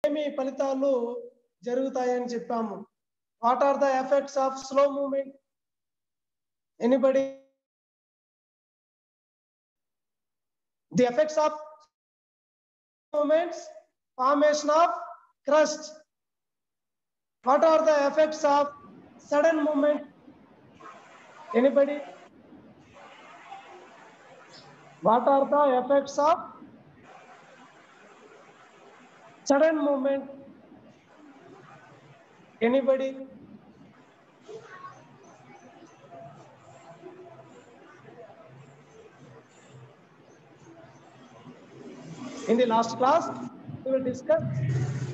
ఏమి ఫలితాలు జరుగుతాయని చెప్పాము. What are the effects of slow movement? Anybody? The effects of movements, formation of crust. What are the effects of sudden movement? Anybody? What are the effects of sudden movement? Anybody? In the last class, we will discuss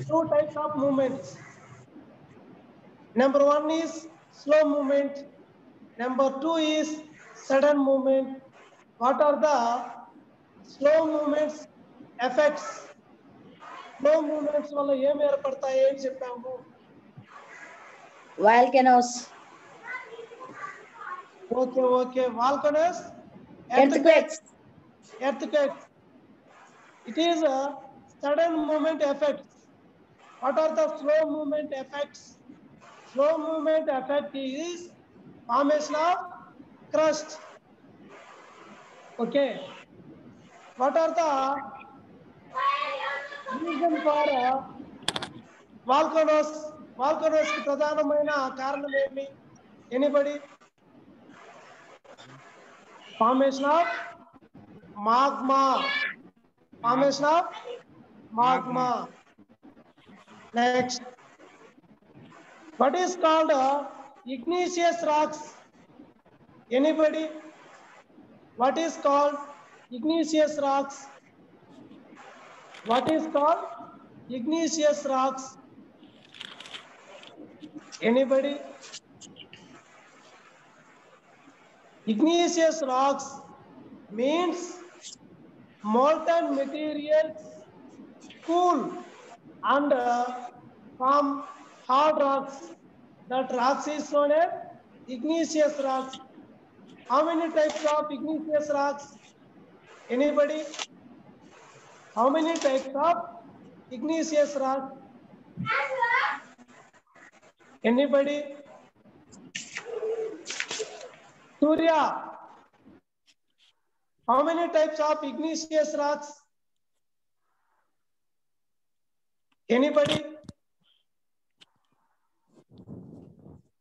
two types of movements. Number one is slow movement. Number two is sudden movement. What are the slow movements effects? Slow movements వల్ల ఏం ఏర్పడతాయి ఏం చెప్పాము? Volcanoes. Okay. Volcanoes. Earthquakes. It is a sudden movement effects. What are the slow movement effects? Slow movement effect is formation of crust. Okay. What are the reason for volcanoes? Volcanoes ki pradhanamaina karanam emi? Anybody? Formation of magma. Formation of magma. Next, what is called igneous rocks? Anybody? What is called igneous rocks? What is called igneous rocks? Anybody? Igneous rocks means molten materials cool and form hard rocks. That rocks is known as igneous rocks. How many types of igneous rocks? Anybody? How many types of igneous rocks? Anybody? Surya. How many types of igneous rocks? Anybody?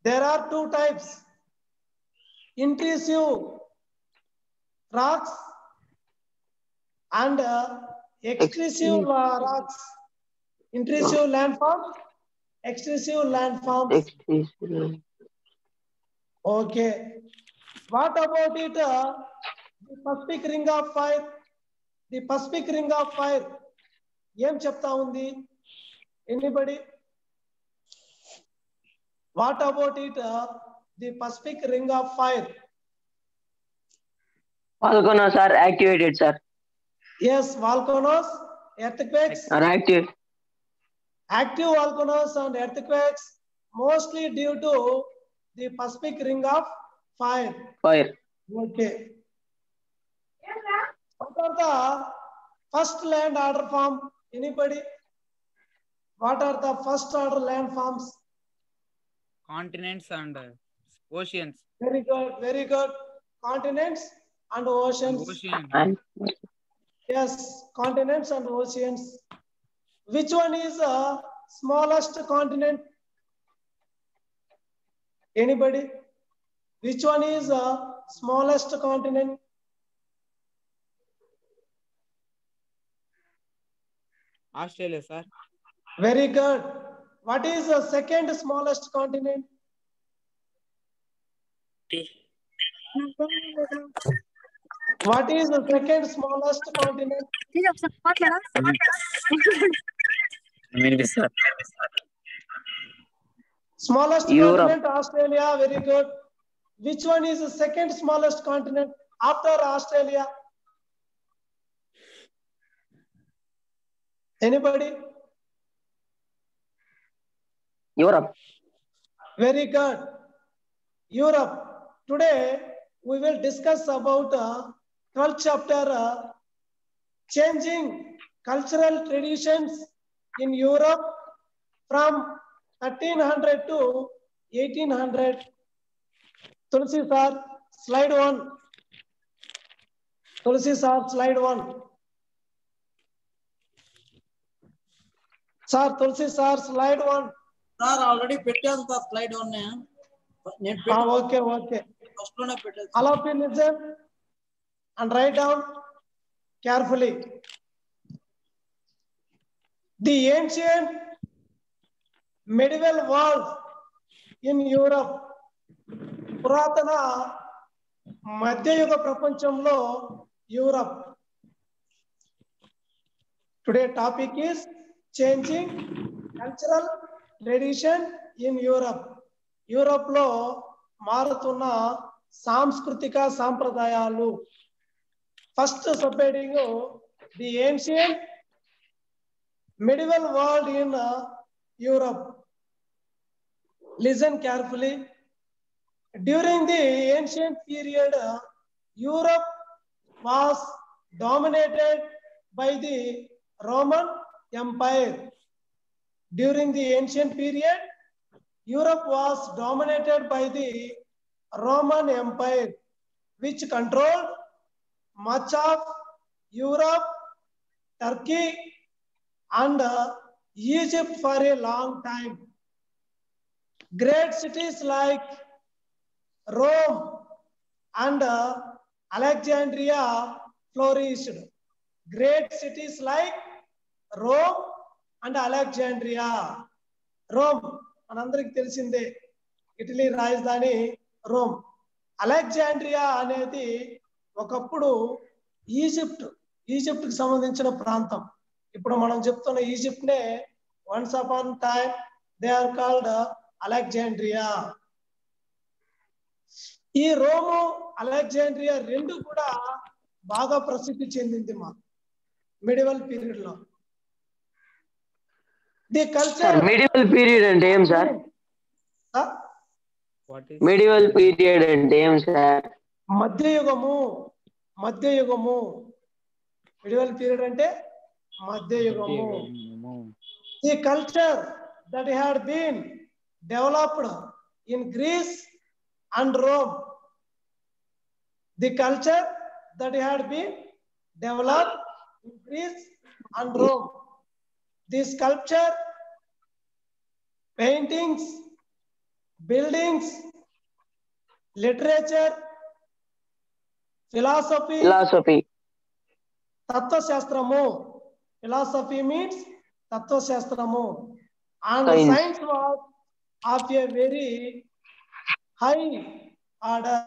There are two types. Intrusive rocks and extrusive rocks. Intrusive landforms, extrusive landforms. Okay. What about it? The Pacific Ring of Fire. The Pacific Ring of Fire. Em chepta undi? Anybody? What about it? The Pacific Ring of Fire. Volcanoes are activated, sir. Yes, volcanoes, earthquakes Are active. Active volcanoes and earthquakes mostly due to the Pacific Ring of Fire. Fire. Okay. What are the first land order form? Anybody? What are the first order land forms? Continents and oceans. Very good. Continents and oceans. And Yes, continents and oceans. Which one is the smallest continent? Anybody? Which one is the smallest continent? Australia, sir. Very good. What is the second smallest continent? What is the second smallest continent? Smallest Europe. continent, Australia. Very good. Which one is the second smallest continent after Australia? Anybody? Europe. Very good. Europe. Today we will discuss about 12th chapter, changing cultural traditions in Europe from 1300 to 1800. Tulsi sir, slide 1. Tulsi sir, slide 1. Sir, Tulsi sir, slide 1. Sir already పెట్టాను sir slide ఉన్నాయి నేను Okay, okay. First లోనే పెట్టాను All of you listen and write down carefully. The ancient medieval world in Europe, పురాతన మధ్యయుగ ప్రపంచంలో Europe. Today topic is changing cultural tradition in Europe. Europe లో మారుతున్న సాంస్కృతిక సాంప్రదాయాలు. First sub heading the ancient medieval world in Europe. Listen carefully. During the ancient period, Europe was dominated by the Roman Empire. During the ancient period, Europe was dominated by the Roman Empire, which controlled much of Europe, Turkey, and Egypt for a long time. Great cities like Rome and Alexandria flourished. Great cities like Rome and Alexandria. Rome, మనందరికి తెలిసిందే, Italy రాజధాని Rome. Alexandria అనేది ఒకప్పుడు ఈజిప్ట్కి సంబంధించిన ప్రాంతం. ఇప్పుడు మనం చెప్తున్న ఈజిప్ట్ నే once upon time they are called Alexandria. ఈ రోము అలెగ్జాండ్రియా రెండు కూడా బాగా ప్రసిద్ధి చెందింది మా మిడివల్ పీరియడ్ లో. ది కల్చర్ మిడివల్ పీరియడ్ అంటే ఏం సార్? మిడివల్ పీరియడ్ అంటే ఏం సార్? మధ్యయుగము. మిడివల్ పీరియడ్ అంటే మధ్యయుగము. The culture that had been developed in Greece and Rome. The culture that had been developed in Greece and Rome. The sculpture, paintings, buildings, literature, philosophy. Tattva-shastramu. Philosophy means Tattva-shastramu. And science was of a very high order.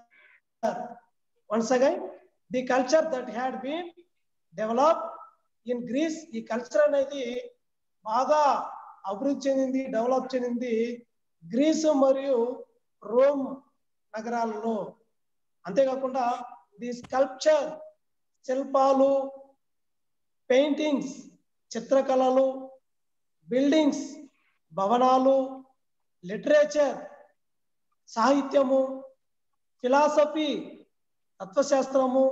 Once again, the culture that had been developed in Greece, ఈ culture అనేది బాగా అభివృద్ధి చెందింది, develop చెందింది Greece మరియు Rome నగరాలలో. అంతేకాకుండా the sculpture, శిల్పాలు, పెయింటింగ్స్, చిత్రకళలు, బిల్డింగ్స్, భవనాలు, లిటరేచర్, సాహిత్యము, ఫిలాసఫీ, తత్వశాస్త్రము,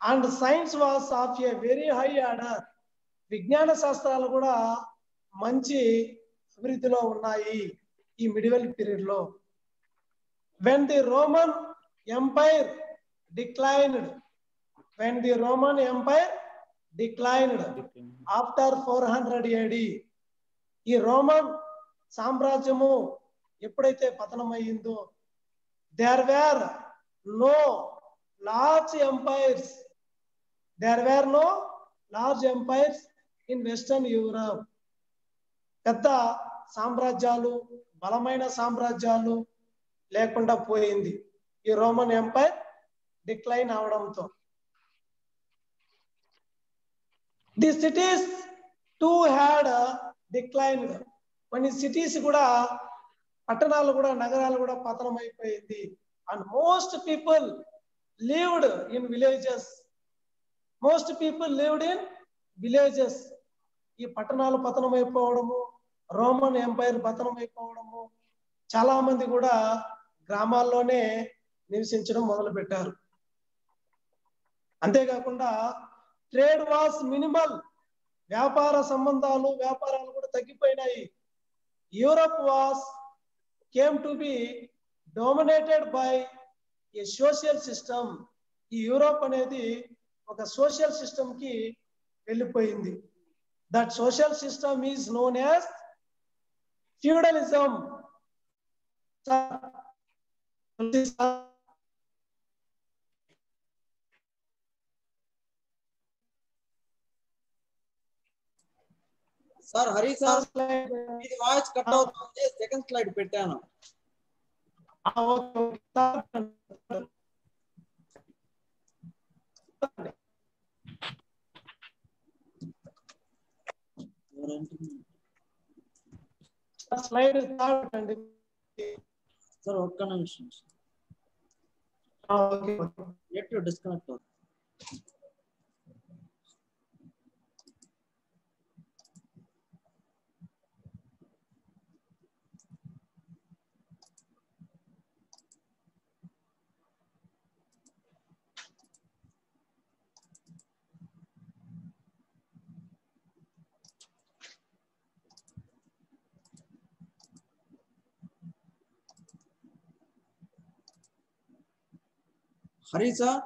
and science was of a very high order. విజ్ఞాన శాస్త్రాలు కూడా మంచి అభివృద్ధిలో ఉన్నాయి ఈ మిడివల్ పీరియడ్ లో. When the Roman empire declined after 400 AD, ఈ రోమన్ సామ్రాజ్యము ఎప్పుడైతే పతనమయ్యిందో, there were no large empires in Western Europe. పెద్ద సామ్రాజ్యాలు, బలమైన సామ్రాజ్యాలు లేకుండా పోయింది ఈ రోమన్ ఎంపైర్ డిక్లైన్ అవడంతో. The cities two had declined. కొన్ని సిటీస్ కూడా, పట్టణాలు కూడా, నగరాలు కూడా పతనం అయిపోయింది. And most people lived in villages. ఈ పట్టణాలు పతనం అయిపోవడము, రోమన్ ఎంపైర్ పతనం అయిపోవడము, చాలా మంది కూడా గ్రామాల్లోనే నివసించడం మొదలు పెట్టారు. అంతేకాకుండా ట్రేడ్ వాస్ మినిమల్. వ్యాపారాలు కూడా తగ్గిపోయినాయి. Europe came to be dominated by a social system. ఈ యూరోప్ అనేది ఒక సోషల్ సిస్టమ్ కి వెళ్ళిపోయింది. That social system is known as feudalism. Sir Hari sir ఇది వాయిస్ కట్ అవుతుంది. సెకండ్ స్లైడ్ పెట్టాను. స్లైడ్ సార్ ఒక్క నిమిషం. నెట్ డిస్కనెక్ట్ అవుతుంది. హరి సార్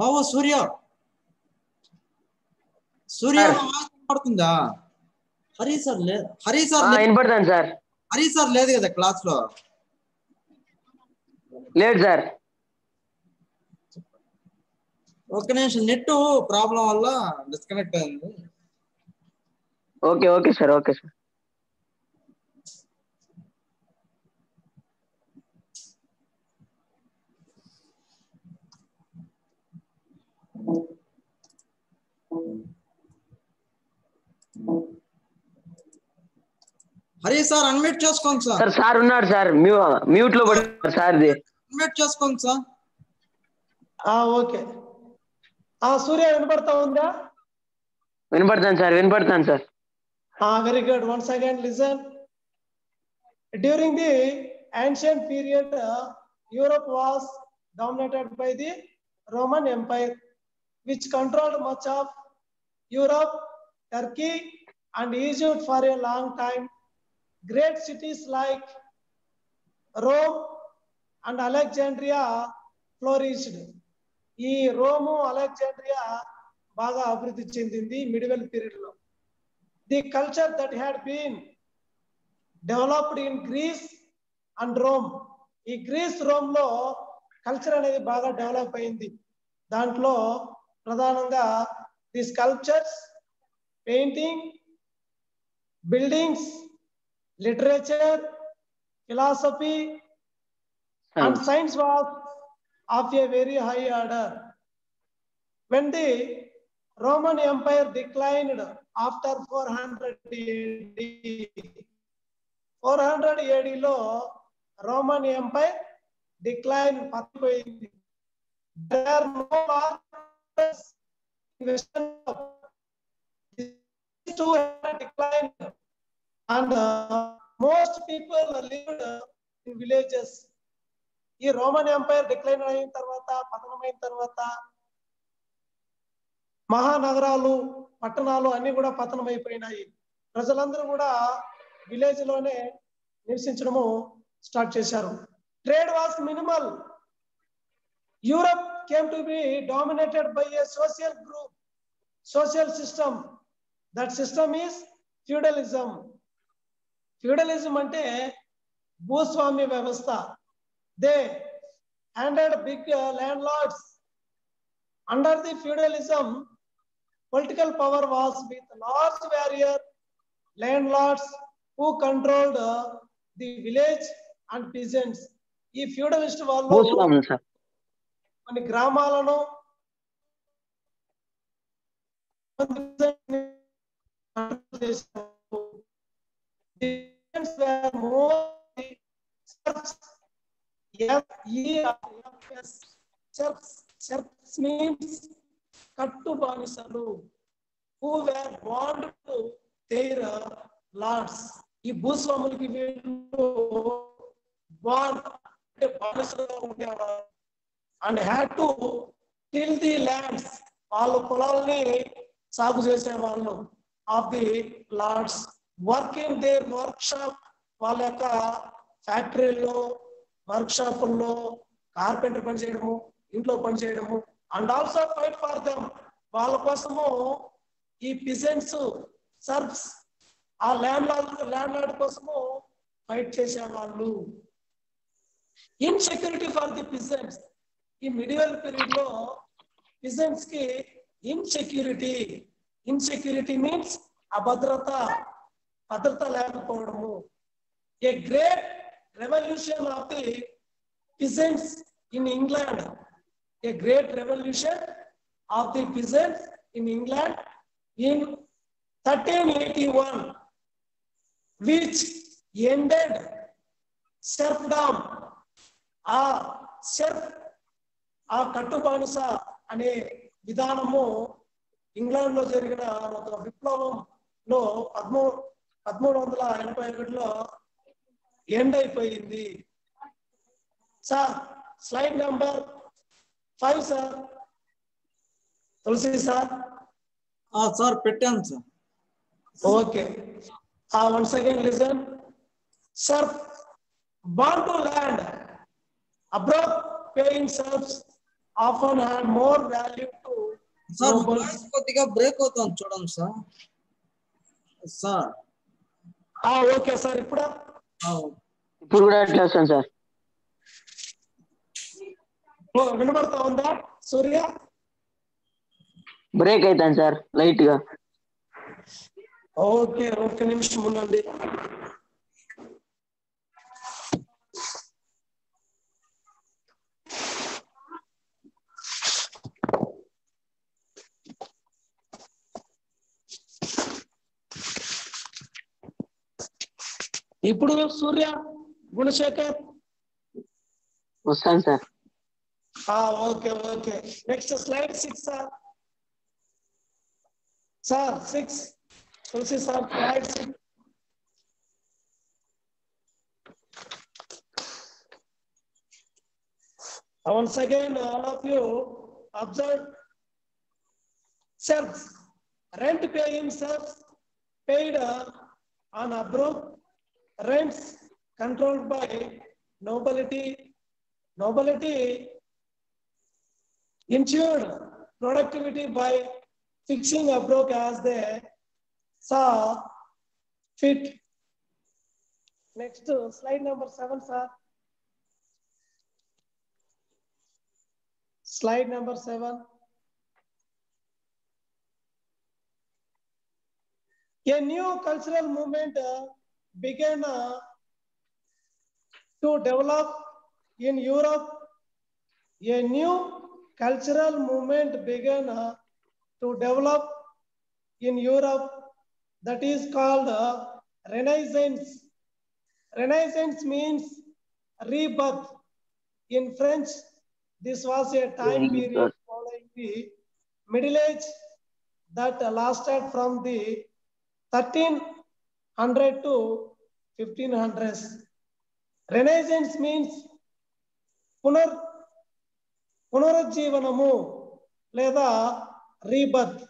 బాబు సూర్య పడుతుందా? హరి సార్ వినపడతాను సార్. హరి సార్ లేదు కదా క్లాస్ లో? లేదు సార్. ఒక్క నిమిషం, నెట్ ప్రాబ్లం వల్ల డిస్కనెక్ట్ అయింది. Okay sir. Hari sir unmute చేసుకోండి సార్. సార్ సార్ ఉన్నాడు సార్, మ్యూట్ లో పడ్డారు సార్. అన్మ్యూట్ చేసుకోండి సార్. ఓకే. సూర్య వినపడతా ఉందా? వినపడతాను సార్, వినపడతాను sir. Very good. Once again, listen. During the ancient period, Europe was dominated by the Roman Empire, which controlled much of Europe, Turkey, and Egypt for a long time. Great cities like Rome and Alexandria flourished. ఈ Rome, Alexandria బాగా అభివృద్ధి చెందింది medieval period లో. The culture that had been developed in Greece and Rome, ఈ grace Rome లో culture అనేది బాగా develop అయింది. దాంట్లో ప్రధానంగా the sculptures, painting, buildings, literature, philosophy and science was of a very high order. When the Roman Empire declined after 400 AD, 400 AD లో Roman empire decline పడిపోయింది. There are no markers in Western Europe. These two had declined and most people lived in villages. ఈ Roman empire decline అయిన తర్వాత, పతనమైన తర్వాత మహానగరాలు, పట్టణాలు అన్ని కూడా పతనం అయిపోయినాయి. ప్రజలందరూ కూడా విలేజ్ లోనే నివసించడము స్టార్ట్ చేశారు. Trade was minimal. Europe came to be dominated by A social group, social system. That system is feudalism. Feudalism అంటే భూస్వామ్య వ్యవస్థ. They handed big landlords. Under the feudalism, political power was with large warrior landlords who controlled the village and peasants. ఈ feudalist వాళ్ళు కొన్ని గ్రామాలను కట్టు బానిసలు, who were bound to their lords. ఈ భూస్వాములకి వీళ్ళు బాండ్ అంటే బానిసలుగా ఉండేవారు. And had to till the lands, వాళ్ళ పొలాల్ని సాగు చేసేవాళ్ళు. Of the lords, working their workshop, వాళ్ళ యొక్క ఫ్యాక్టరీల్లో, వర్క్ షాపుల్లో కార్పెంటర్ పని చేయడము, ఇంట్లో పని చేయడము. And also fight for them, వాళ్ళ కోసము ఈ పిజెంట్స్, సర్బ్స్, ఆ ల్యాండ్ కోసము ఫైట్ చేసేవాళ్ళు. Insecurity for the peasants. ఈ మిడివల్ పీరియడ్ లో పిజెంట్స్ కి ఇన్సెక్యూరిటీ మీన్స్ అభద్రత, భద్రత లేకపోవడము. A great revolution of the peasants in England, a great revolution of the peasants in England in 1381, which ended serfdom. ఆ కట్టుబానిస అనే విధానము ఇంగ్లాండ్ లో జరిగిన ఒక విప్లవంలో 1381లో ఎండ్ అయిపోయింది. Sir slide number 5 sir. Tulasi sir. Sir పెట్టాను sir. Okay. Once again listen. Serf bound to land abroad paying serfs often had more value to. Sir కొద్దిగా బ్రేక్ అవుతుంది చూడండి సార్. Sir okay sir. ఇప్పుడు కూడా ఎట్లా వస్తాను సార్? వినబడతా ఉందా సూర్య? బ్రేక్ అవుతాను సార్ లైట్ గా. ఓకే, ఒక్క నిమిషం ఉండండి. ఇప్పుడు సూర్య గుణశేఖర్. వస్తాను sir. Okay okay. Next slide 6 sir. Sir 6 Tulasi sir slide 6. Once again, all of you observe serfs, rent paying serfs paid on approved rents controlled by nobility. Nobility ensured productivity by fixing approved as they saw fit. Next, slide number 7, sir. Slide number 7. A new cultural movement began to develop in Europe. A new cultural movement began to develop in Europe that is called Renaissance. Renaissance means rebirth. In French, this was a time period following the Middle Age that lasted from the 1300 to 1500s. Renaissance means పునరుజ్జీవనము లేదా rebirth.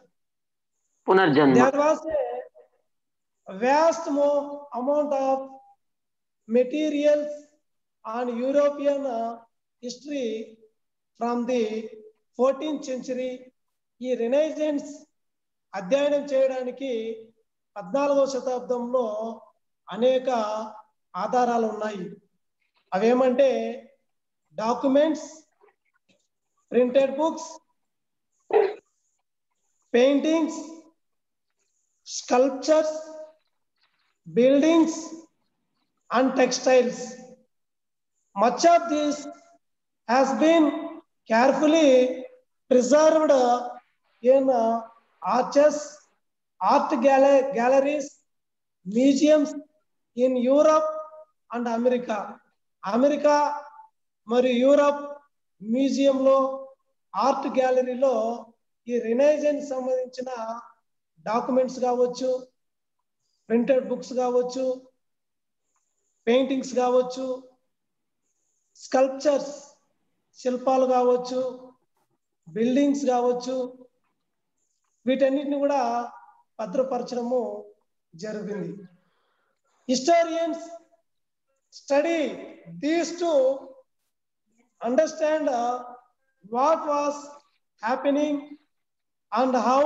పునర్జన్మ. There was a vast amount of materials on European history from the 14th century. ఈ Renaissance అధ్యయనం చేయడానికి 14వ శతాబ్దంలో అనేక ఆధారాలు ఉన్నాయి. అవేమంటే documents, printed books, paintings, sculptures, buildings and textiles. Much of this has been carefully preserved in arches, art galleries, museums in Europe and America. America మరియు యూరప్ మ్యూజియంలో, ఆర్ట్ గ్యాలరీలో ఈ రినైజెన్స్ సంబంధించిన డాక్యుమెంట్స్ కావచ్చు, ప్రింటెడ్ బుక్స్ కావచ్చు, paintings కావచ్చు, sculptures శిల్పాలు కావచ్చు, బిల్డింగ్స్ కావచ్చు, వీటన్నిటిని కూడా భద్రపరచడము జరిగింది. Historians study these to understand what was happening and how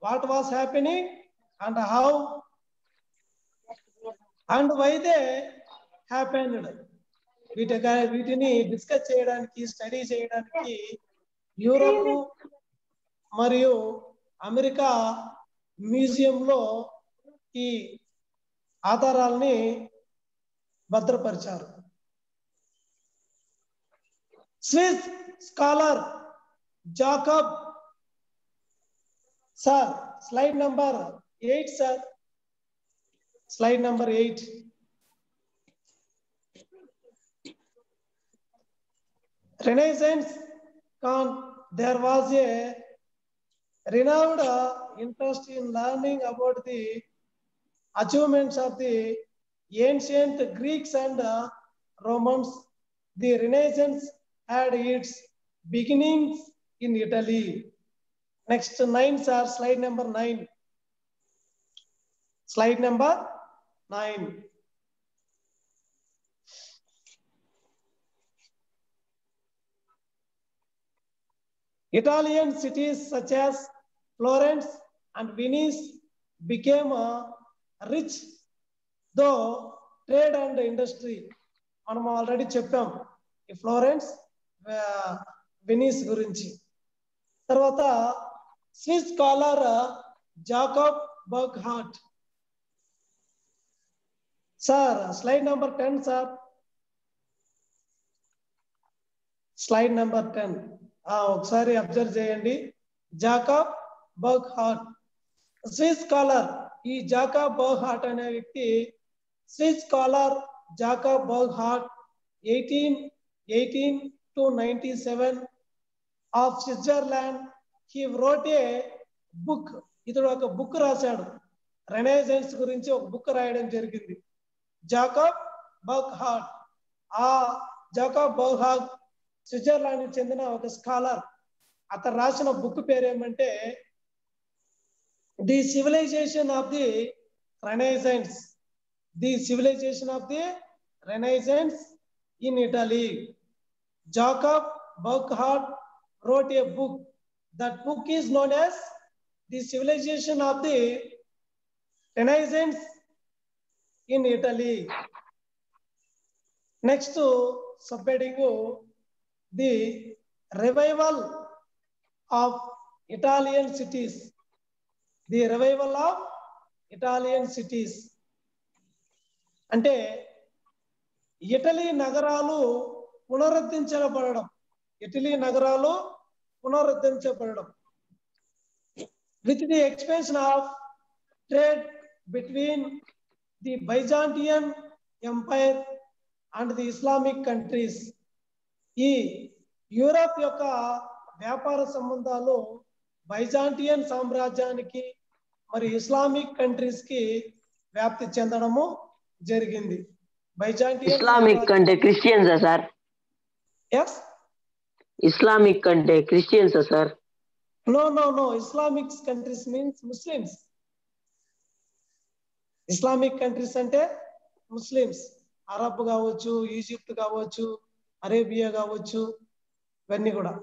what was happening and how and why they happened. వీటిని డిస్కస్ చేయడానికి, స్టడీ చేయడానికి యూరప్ మరియు అమెరికా మ్యూజియంలో ఈ ఆధారాలని భద్రపరిచారు. Swiss scholar Jacob sir slide number 8 sir, slide number 8. Renaissance, there was a renewed interest in learning about the achievements of the ancient Greeks and Romans. The Renaissance had its beginnings in Italy. Next 9 sir, slide number 9. Slide number 9. Italian cities such as Florence and Venice became rich though trade and industry. మనం already చెప్పాం ఈ Florence, Venice గురించి. తర్వాత Swiss scholar Jacob Burckhardt. Sir slide number 10 sir, slide number 10. ఒకసారి observe చేయండి. Jacob Burckhardt Swiss scholar. ఈ Jacob Burckhardt అనే వ్యక్తి Swiss scholar Jacob Burckhardt, 1818 to 97 of Switzerland, he wrote a book. ఇతడు ఒక బుక్ రాశాడు. రెనైజెన్స్ గురించి ఒక బుక్ రాయడం జరిగింది. జాకబ్ బర్క్హార్ట్. ఆ జాకబ్ బర్క్హార్ట్ స్విట్జర్లాండ్ చెందిన ఒక స్కాలర్. అతను రాసిన బుక్ పేరు ఏమంటే the civilisation of the Renaissance. The civilisation of the Renaissance in Italy. Jacob Burckhardt wrote a book. That book is known as the civilization of the Renaissance in Italy. Next subheading, the revival of Italian cities. The revival of Italian cities. అంటే Italy నగరాలు పునరుద్ధరించబడడం. Italy నగరాలు పునరుద్ధరించబడడం. With the expansion of trade between the Byzantine Empire and the Islamic countries. ఈ Europe యొక్క వ్యాపార సంబంధాలు Byzantine సామ్రాజ్యానికి మరి Islamic countries కి వ్యాప్తి చెందడము జరిగింది. బైజాంటియన్ ఇస్లామిక్ అంటే క్రిస్టియన్సా సార్? ఎస్. ఇస్లామిక్ అంటే క్రిస్టియన్సా sir? No. Islamic countries means Muslims. Islamic countries అంటే ముస్లిమ్స్. అరబ్ కావచ్చు, ఈజిప్ట్ కావచ్చు, అరేబియా కావచ్చు, ఇవన్నీ కూడా.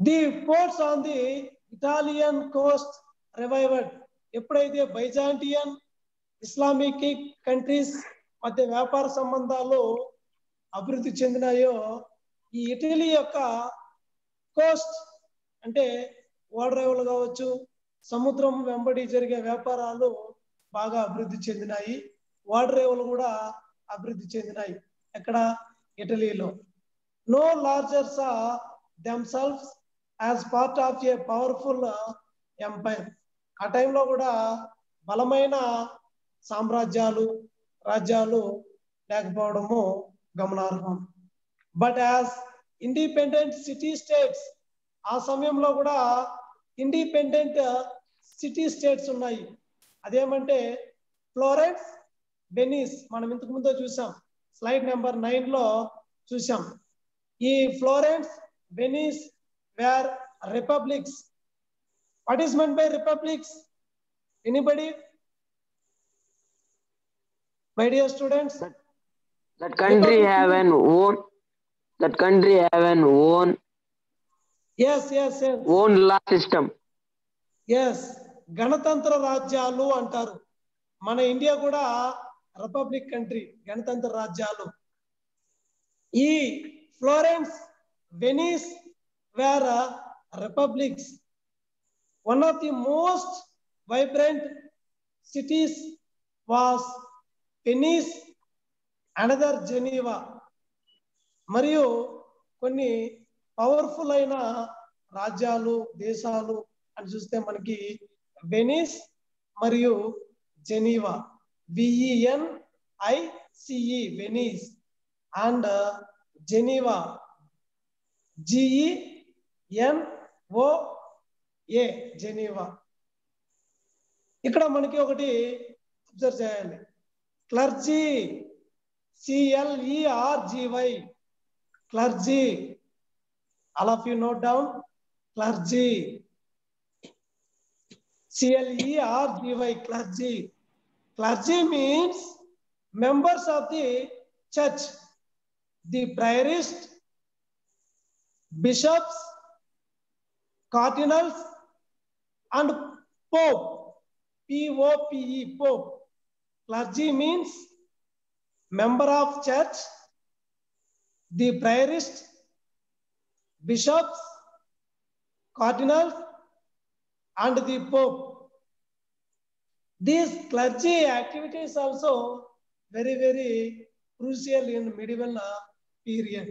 The ports on the Italian coast revived. ఎప్పుడైతే బైజాంటియన్ ఇస్లామిక్ కంట్రీస్ మధ్య వ్యాపార సంబంధాలు అభివృద్ధి చెందినాయో, ఈ ఇటలీ యొక్క కోస్ట్ అంటే ఓడరేవులు కావచ్చు, సముద్రం వెంబడి జరిగే వ్యాపారాలు బాగా అభివృద్ధి చెందినాయి. ఓడరేవులు కూడా అభివృద్ధి చెందినాయి. ఎక్కడ? ఇటలీలో. No longer saw themselves as part of a powerful empire. ఆ టైంలో కూడా బలమైన రాజ్యాలు లేకపోవడము గమనార్హం. But as independent city states, ఆ సమయంలో కూడా ఇండిపెండెంట్ సిటీ స్టేట్స్ ఉన్నాయి. అదేమంటే ఫ్లోరెన్స్, వెనిస్. మనం ఇంతకు ముందు చూసాం, స్లైడ్ నెంబర్ 9 లో చూసాం. ఈ Florence, Venice were republics. What is meant by republics? Anybody? My dear students, that country have an own yes own law system. yes గణతంత్ర రాజ్యాలు అంటారు. మన ఇండియా కూడా రిపబ్లిక్ కంట్రీ, గణతంత్ర రాజ్యాలు. ఈ Florence, Venice were republics. One of the most vibrant cities was Venice, another Geneva. మరియు కొన్ని పవర్ఫుల్ అయిన రాజ్యాలు, దేశాలు అని చూస్తే మనకి వెనిస్ మరియు Geneva, VENICE, Venice, and Geneva, GENOA, Geneva. ఇక్కడ మనకి ఒకటి అబ్జర్వ్ చేయాలి. Clergy, CLERGY, clergy. All of you note down clergy. CLERGY, clergy. Clergy means members of the church, the priorists, bishops, cardinals, and pope. POPE, pope. Clergy means member of church, the priorists, bishops, cardinals, and the pope. These clergy activities also very crucial in medieval period.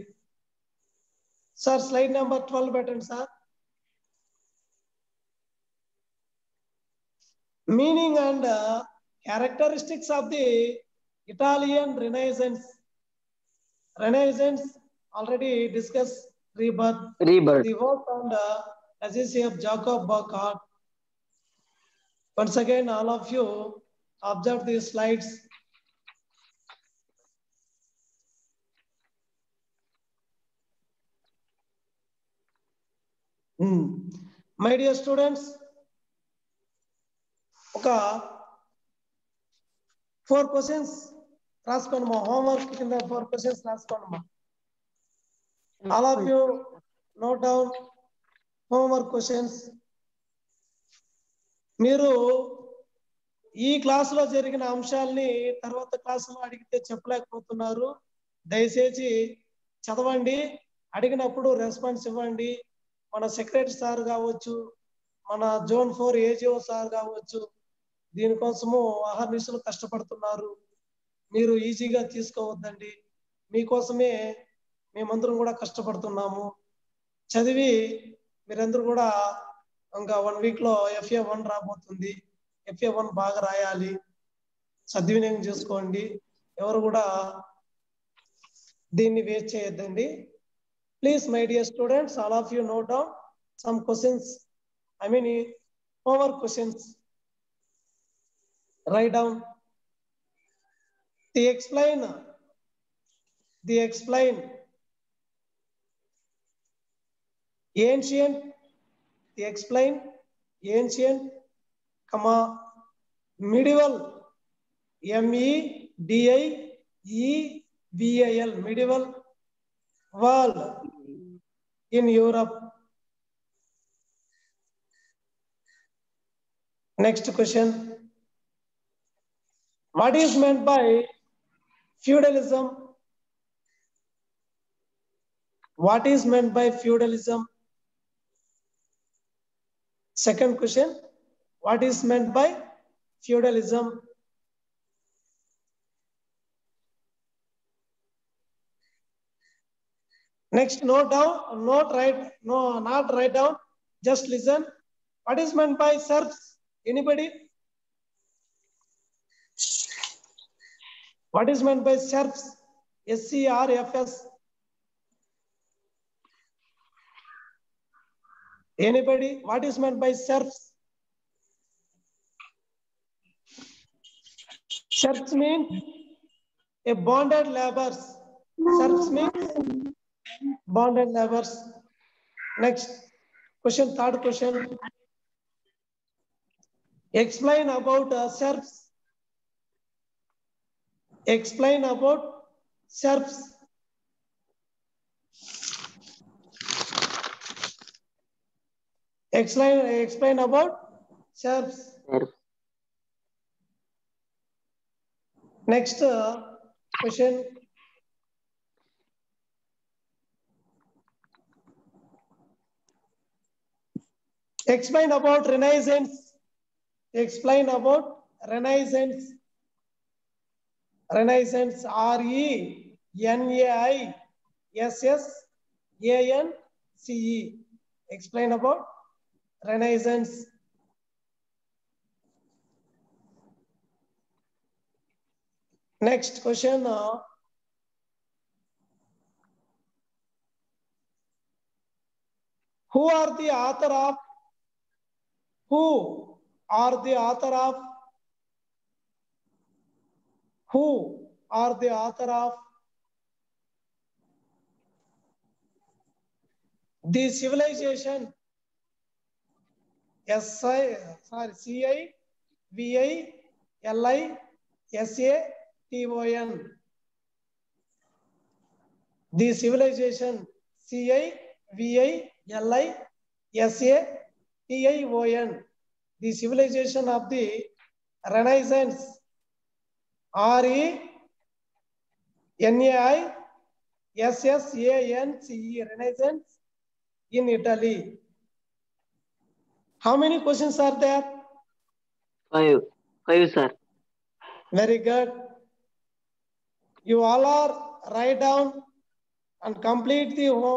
Sir, slide number 12 button, sir. Meaning and Characteristics of the Italian Renaissance. Renaissance already discussed rebirth. Rebirth. The work on the legacy of Jacob Burckhardt. Once again, all of you observe these slides. My dear students, ఒక 4 questions రాసుకోండి మా homework కింద 4 questions రాసుకోండి మా. All of you note down homework questions. మీరు ఈ క్లాసులో జరిగిన అంశాలని తర్వాత క్లాసులో అడిగితే చెప్పలేకపోతున్నారు. దయచేసి చదవండి, అడిగినప్పుడు రెస్పాన్స్ ఇవ్వండి. మన సెక్రటరీ సార్ కావచ్చు, మన జోన్ 4 ఏజిఓ సార్ కావచ్చు, దీనికోసము అహర్నిశలు కష్టపడుతున్నారు. మీరు ఈజీగా తీసుకోవద్దండి, మీకోసమే మేమందరం కూడా కష్టపడుతున్నాము. చదివి మీరందరూ కూడా ఇంకా 1 week లో FA1 రాబోతుంది. FA1 బాగా రాయాలి, సద్వినియోగం చేసుకోండి. ఎవరు కూడా దీన్ని వేస్ట్ చేయొద్దండి. Please, my dear students, all of you note down some questions. I mean, homework questions. Write down. The explain. Ancient. The explain. Ancient. Comma. Medieval. MEDIEVAL. Medieval. World in Europe. Next question. What is meant by feudalism? What is meant by feudalism? Second question. What is meant by feudalism? Next, note down, not write down, just listen. What is meant by serfs? Anybody? What is meant by serfs? SCRFS. Anybody? What is meant by serfs? Serfs means a bonded laborers. Serfs means bonded laborers. Next question, third question. Explain about serfs. Explain about serfs. Explain about serfs. Next question. Explain about Renaissance. Explain about Renaissance. Renaissance. RENAISSANCE. Explain about Renaissance. Next question. Who are the author of the civilization? CIVILISATON. The civilization. CIVILISATION. The civilization of the Renaissance. RENAISSANCE. Renaissance in Italy. How many questions are there? 5, sir. Very good. You all are write down and complete the homework.